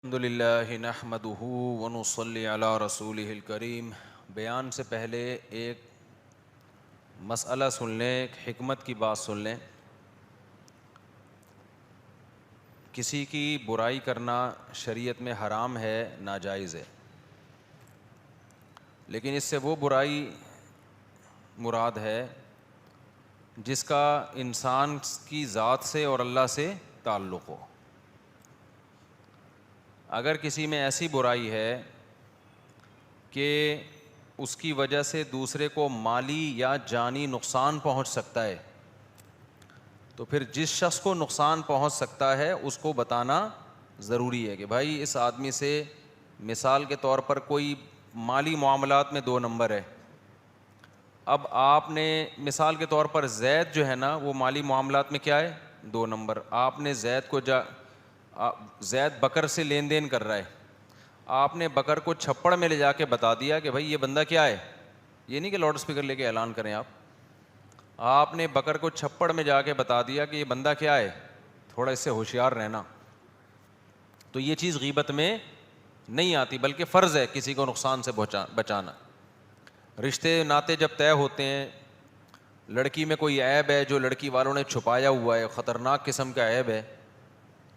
الحمد للہ نحمدہ ونصلی علی رسولہ الکریم۔ بیان سے پہلے ایک مسئلہ سن لیں، ایک حکمت کی بات سن لیں۔ کسی کی برائی کرنا شریعت میں حرام ہے، ناجائز ہے، لیکن اس سے وہ برائی مراد ہے جس کا انسان کی ذات سے اور اللہ سے تعلق ہو۔ اگر کسی میں ایسی برائی ہے کہ اس کی وجہ سے دوسرے کو مالی یا جانی نقصان پہنچ سکتا ہے، تو پھر جس شخص کو نقصان پہنچ سکتا ہے اس کو بتانا ضروری ہے کہ بھائی اس آدمی سے، مثال کے طور پر کوئی مالی معاملات میں 2 نمبر ہے۔ اب آپ نے مثال کے طور پر زید جو ہے نا، وہ مالی معاملات میں کیا ہے؟ 2 نمبر۔ آپ نے زید کو زید بکر سے لین دین کر رہا ہے، آپ نے بکر کو چھپڑ میں لے جا کے بتا دیا کہ بھائی یہ بندہ کیا ہے۔ یہ نہیں کہ لاؤڈ اسپیکر لے کے اعلان کریں، آپ نے بکر کو چھپڑ میں جا کے بتا دیا کہ یہ بندہ کیا ہے، تھوڑا اس سے ہوشیار رہنا۔ تو یہ چیز غیبت میں نہیں آتی، بلکہ فرض ہے کسی کو نقصان سے بچانا۔ رشتے ناتے جب طے ہوتے ہیں، لڑکی میں کوئی عیب ہے جو لڑکی والوں نے چھپایا ہوا ہے، خطرناک قسم کا عیب ہے،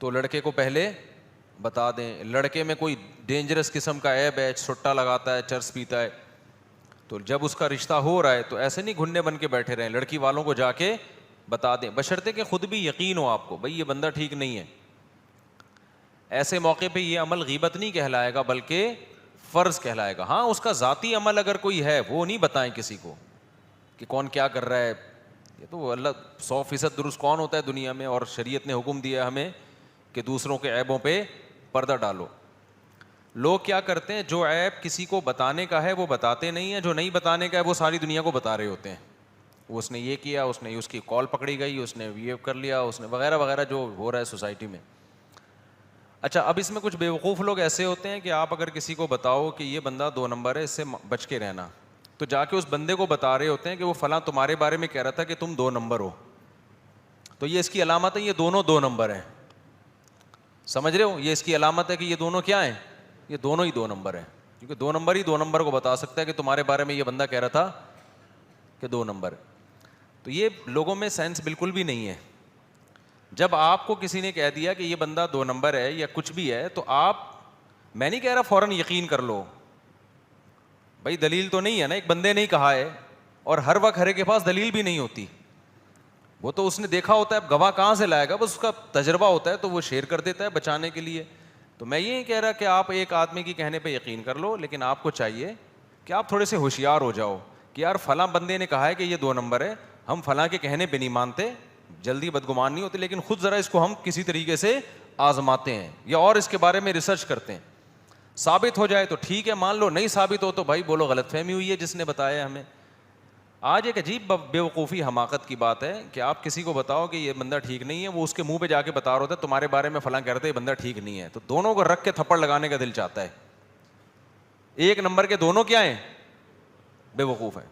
تو لڑکے کو پہلے بتا دیں۔ لڑکے میں کوئی ڈینجرس قسم کا عیب ہے، سٹا لگاتا ہے، چرس پیتا ہے، تو جب اس کا رشتہ ہو رہا ہے تو ایسے نہیں گھننے بن کے بیٹھے رہیں، لڑکی والوں کو جا کے بتا دیں، بشرطے کہ خود بھی یقین ہو آپ کو بھائی یہ بندہ ٹھیک نہیں ہے۔ ایسے موقع پہ یہ عمل غیبت نہیں کہلائے گا بلکہ فرض کہلائے گا۔ ہاں، اس کا ذاتی عمل اگر کوئی ہے وہ نہیں بتائیں کسی کو کہ کون کیا کر رہا ہے، یہ تو اللہ 100% درست کون ہوتا ہے دنیا میں، اور شریعت نے حکم دیا ہمیں کہ دوسروں کے عیبوں پہ پردہ ڈالو۔ لوگ کیا کرتے ہیں، جو عیب کسی کو بتانے کا ہے وہ بتاتے نہیں ہیں، جو نہیں بتانے کا ہے وہ ساری دنیا کو بتا رہے ہوتے ہیں۔ اس نے یہ کیا، اس نے اس کی کال پکڑی گئی، اس نے یہ کر لیا، اس نے وغیرہ وغیرہ جو ہو رہا ہے سوسائٹی میں۔ اچھا، اب اس میں کچھ بیوقوف لوگ ایسے ہوتے ہیں کہ آپ اگر کسی کو بتاؤ کہ یہ بندہ 2 نمبر ہے، اس سے بچ کے رہنا، تو جا کے اس بندے کو بتا رہے ہوتے ہیں کہ وہ فلاں تمہارے بارے میں کہہ رہا تھا کہ تم 2 نمبر ہو، تو یہ اس کی علامت ہے، یہ دونوں 2 نمبر ہیں۔ سمجھ رہے ہو؟ یہ اس کی علامت ہے کہ یہ دونوں کیا ہیں، یہ دونوں ہی 2 نمبر ہیں، کیونکہ 2 نمبر ہی 2 نمبر کو بتا سکتا ہے کہ تمہارے بارے میں یہ بندہ کہہ رہا تھا کہ 2 نمبر۔ تو یہ لوگوں میں سینس بالکل بھی نہیں ہے۔ جب آپ کو کسی نے کہہ دیا کہ یہ بندہ 2 نمبر ہے یا کچھ بھی ہے، تو آپ، میں نہیں کہہ رہا فوراً یقین کر لو، بھائی دلیل تو نہیں ہے نا، ایک بندے نے ہی کہا ہے، اور ہر وقت ہر ایک کے پاس دلیل بھی نہیں ہوتی، وہ تو اس نے دیکھا ہوتا ہے، گواہ کہاں سے لائے گا، بس اس کا تجربہ ہوتا ہے تو وہ شیئر کر دیتا ہے بچانے کے لیے۔ تو میں یہ نہیں کہہ رہا کہ آپ ایک آدمی کی کہنے پہ یقین کر لو، لیکن آپ کو چاہیے کہ آپ تھوڑے سے ہوشیار ہو جاؤ کہ یار فلاں بندے نے کہا ہے کہ یہ 2 نمبر ہے، ہم فلاں کے کہنے پہ نہیں مانتے، جلدی بدگمان نہیں ہوتے، لیکن خود ذرا اس کو ہم کسی طریقے سے آزماتے ہیں یا اور اس کے بارے میں ریسرچ کرتے ہیں۔ ثابت ہو جائے تو ٹھیک ہے مان لو، نہیں ثابت ہو تو بھائی بولو غلط فہمی ہوئی ہے جس نے بتایا ہمیں۔ آج ایک عجیب بیوقوفی حماقت کی بات ہے کہ آپ کسی کو بتاؤ کہ یہ بندہ ٹھیک نہیں ہے، وہ اس کے منہ پہ جا کے بتا رہا ہوتا ہے تمہارے بارے میں فلاں کہہ رہے تھے یہ بندہ ٹھیک نہیں ہے، تو دونوں کو رکھ کے تھپڑ لگانے کا دل چاہتا ہے۔ 1 نمبر کے دونوں کیا ہیں، بیوقوف ہیں۔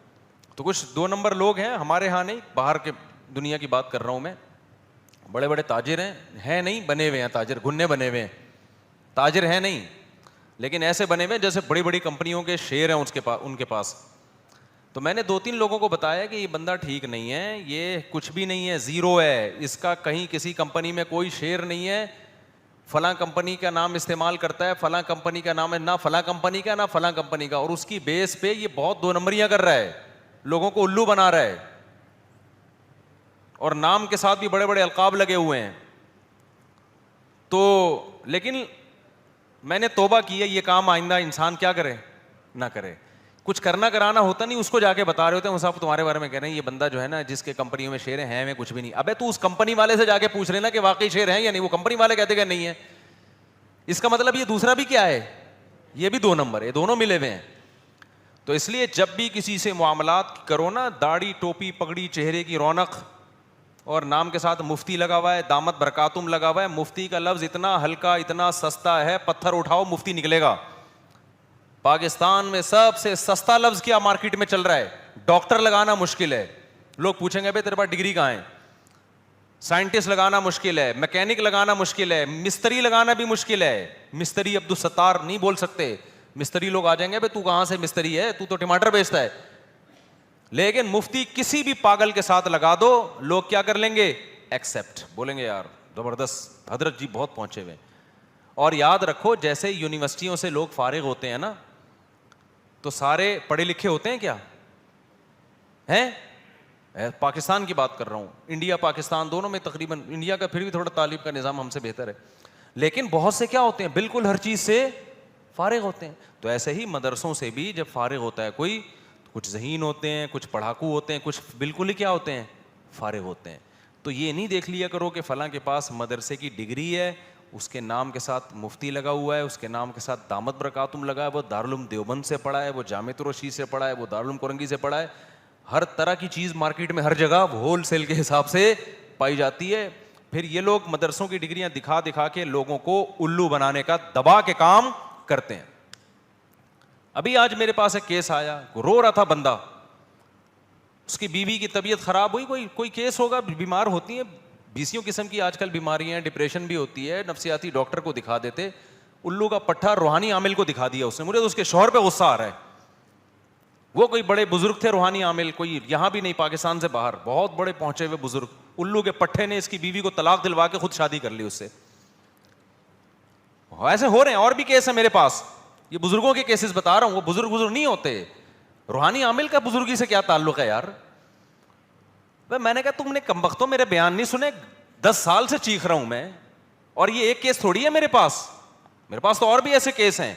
تو کچھ 2 نمبر لوگ ہیں ہمارے ہاں، نہیں باہر کے دنیا کی بات کر رہا ہوں میں، بڑے بڑے تاجر ہیں نہیں بنے ہوئے ہیں، تاجر گھنے بنے ہوئے ہیں، تاجر ہیں نہیں، لیکن ایسے بنے ہوئے جیسے بڑی بڑی کمپنیوں کے شیئر ہیں ان کے پاس۔ تو میں نے 2-3 لوگوں کو بتایا کہ یہ بندہ ٹھیک نہیں ہے، یہ کچھ بھی نہیں ہے، زیرو ہے، اس کا کہیں کسی کمپنی میں کوئی شیئر نہیں ہے، فلاں کمپنی کا نام استعمال کرتا ہے، فلاں کمپنی کا نام ہے، نہ فلاں کمپنی کا نہ فلاں کمپنی کا، اور اس کی بیس پہ یہ بہت 2 نمبریاں کر رہا ہے، لوگوں کو الو بنا رہا ہے، اور نام کے ساتھ بھی بڑے بڑے القاب لگے ہوئے ہیں۔ تو لیکن میں نے توبہ کی ہے، یہ کام آئندہ انسان کیا کرے، نہ کرے۔ کچھ کرنا کرانا ہوتا نہیں، اس کو جا کے بتا رہے ہوتے ہیں، وہ صاحب تمہارے بارے میں کہہ رہے ہیں یہ بندہ جو ہے نا جس کے کمپنیوں میں شیئر ہیں میں کچھ بھی نہیں۔ ابے تو اس کمپنی والے سے جا کے پوچھ لینا کہ واقعی شیئر ہیں یا نہیں، وہ کمپنی والے کہتے کہ نہیں ہے، اس کا مطلب یہ دوسرا بھی کیا ہے، یہ بھی 2 نمبر ہے، یہ دونوں ملے ہوئے ہیں۔ تو اس لیے جب بھی کسی سے معاملات کرو نا، داڑھی ٹوپی پگڑی چہرے کی رونق اور نام کے ساتھ مفتی لگا ہوا ہے، دامت برکاتم لگا ہوا ہے، مفتی کا لفظ اتنا ہلکا اتنا سستا ہے، پتھر اٹھاؤ مفتی نکلے گا۔ پاکستان میں سب سے سستا لفظ کیا مارکیٹ میں چل رہا ہے، ڈاکٹر لگانا مشکل ہے، لوگ پوچھیں گے بھائی تیرے پاس ڈگری کہاں ہے، سائنٹسٹ لگانا مشکل ہے, میکینک لگانا مشکل ہے, مستری لگانا بھی مشکل ہے. مستری عبدالستار نہیں بول سکتے, مستری لوگ آ جائیں گے بھائی تو کہاں سے مستری ہے, تو ٹماٹر بیچتا ہے. لیکن مفتی کسی بھی پاگل کے ساتھ لگا دو, لوگ کیا کر لیں گے, ایکسپٹ, بولیں گے یار زبردست, حضرت جی بہت پہنچے ہوئے. اور یاد رکھو جیسے یونیورسٹیوں سے لوگ فارغ ہوتے ہیں نا, تو سارے پڑھے لکھے ہوتے ہیں کیا ہیں؟ پاکستان کی بات کر رہا ہوں, انڈیا پاکستان دونوں میں تقریباً, انڈیا کا پھر بھی تھوڑا تعلیم کا نظام ہم سے بہتر ہے, لیکن بہت سے کیا ہوتے ہیں بالکل ہر چیز سے فارغ ہوتے ہیں. تو ایسے ہی مدرسوں سے بھی جب فارغ ہوتا ہے کوئی, کچھ ذہین ہوتے ہیں, کچھ پڑھاکو ہوتے ہیں, کچھ بالکل ہی کیا ہوتے ہیں, فارغ ہوتے ہیں. تو یہ نہیں دیکھ لیا کرو کہ فلاں کے پاس مدرسے کی ڈگری ہے, اس کے نام کے ساتھ مفتی لگا ہوا ہے, اس کے نام کے ساتھ دامت برکاتم لگا ہے, وہ دارالعلوم دیوبند سے پڑھا ہے, وہ جامعۃ الرشید سے پڑھا ہے, وہ دارالعلوم کرنگی سے پڑھا ہے. ہر طرح کی چیز مارکیٹ میں ہر جگہ ہول سیل کے حساب سے پائی جاتی ہے. پھر یہ لوگ مدرسوں کی ڈگریاں دکھا دکھا کے لوگوں کو الو بنانے کا دبا کے کام کرتے ہیں. ابھی آج میرے پاس ایک کیس آیا, رو رہا تھا بندہ, اس کی بیوی کی طبیعت خراب ہوئی, کوئی کیس ہوگا, بیمار ہوتی ہیں, بیسیوں قسم کی آج کل بیماریاں ہیں, ڈپریشن بھی ہوتی ہے, نفسیاتی ڈاکٹر کو دکھا دیتے, الو کا پٹھا روحانی عامل کو دکھا دیا اس نے. مجھے تو اس کے شوہر پہ غصہ آ رہا ہے. وہ کوئی بڑے بزرگ تھے روحانی عامل, کوئی یہاں بھی نہیں پاکستان سے باہر, بہت بڑے پہنچے ہوئے بزرگ, الو کے پٹھے نے اس کی بیوی کو طلاق دلوا کے خود شادی کر لی اس سے. ایسے ہو رہے ہیں, اور بھی کیس ہے میرے پاس, یہ بزرگوں کے کیسز بتا رہا ہوں, وہ بزرگ نہیں ہوتے. روحانی عامل کا بزرگی سے کیا تعلق ہے یار؟ میں نے کہا تم نے کمبختوں میرے بیان نہیں سنے, 10 سال سے چیخ رہا ہوں میں, اور یہ ایک کیس تھوڑی ہے میرے پاس تو اور بھی ایسے کیس ہیں.